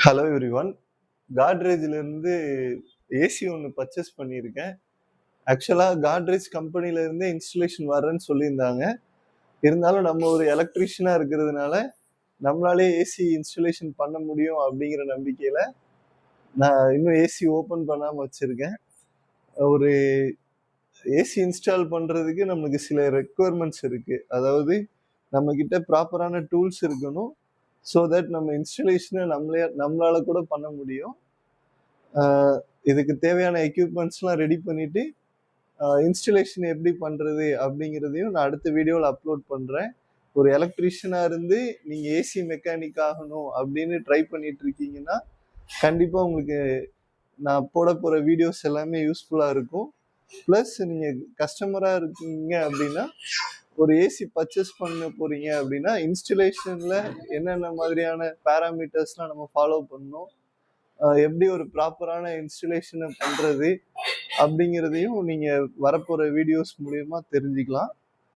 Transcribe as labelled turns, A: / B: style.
A: Hello everyone. காட்ரேஜ்லேருந்து AC ஒன்று purchase பண்ணியிருக்கேன். ஆக்சுவலாக காட்ரேஜ் கம்பெனிலேருந்து இன்ஸ்டலேஷன் வரேன்னு சொல்லியிருந்தாங்க. இருந்தாலும் நம்ம ஒரு எலக்ட்ரீஷியனாக இருக்கிறதுனால நம்மளாலே ஏசி இன்ஸ்டலேஷன் பண்ண முடியும் அப்படிங்கிற நம்பிக்கையில் நான் இன்னும் ஏசி ஓப்பன் பண்ணாமல் வச்சுருக்கேன். ஒரு ஏசி இன்ஸ்டால் பண்ணுறதுக்கு நமக்கு சில ரெக்குவயர்மெண்ட்ஸ் இருக்குது. அதாவது நம்மக்கிட்ட ப்ராப்பரான டூல்ஸ் இருக்கணும். ஸோ தட் நம்ம இன்ஸ்டலேஷனை நம்மளால கூட பண்ண முடியும். இதுக்கு தேவையான எக்யூப்மெண்ட்ஸ்லாம் ரெடி பண்ணிட்டு இன்ஸ்டலேஷன் எப்படி பண்ணுறது அப்படிங்கிறதையும் நான் அடுத்த வீடியோவில் அப்லோட் பண்ணுறேன். ஒரு எலக்ட்ரீஷியனாக இருந்து நீங்கள் ஏசி மெக்கானிக் ஆகணும் அப்படின்னு ட்ரை பண்ணிட்டு இருக்கீங்கன்னா கண்டிப்பாக உங்களுக்கு நான் போட போகிற வீடியோஸ் எல்லாமே யூஸ்ஃபுல்லாக இருக்கும். ப்ளஸ் நீங்கள் கஸ்டமராக இருக்கீங்க அப்படின்னா ஒரு ஏசி பர்ச்சேஸ் பண்ண போகிறீங்க அப்படின்னா இன்ஸ்டலேஷனில் என்னென்ன மாதிரியான பேராமீட்டர்ஸ்லாம் நம்ம ஃபாலோ பண்ணணும், எப்படி ஒரு ப்ராப்பரான இன்ஸ்டலேஷனை பண்ணுறது அப்படிங்கிறதையும் நீங்கள் வரப்போகிற வீடியோஸ் மூலயமா தெரிஞ்சுக்கலாம்.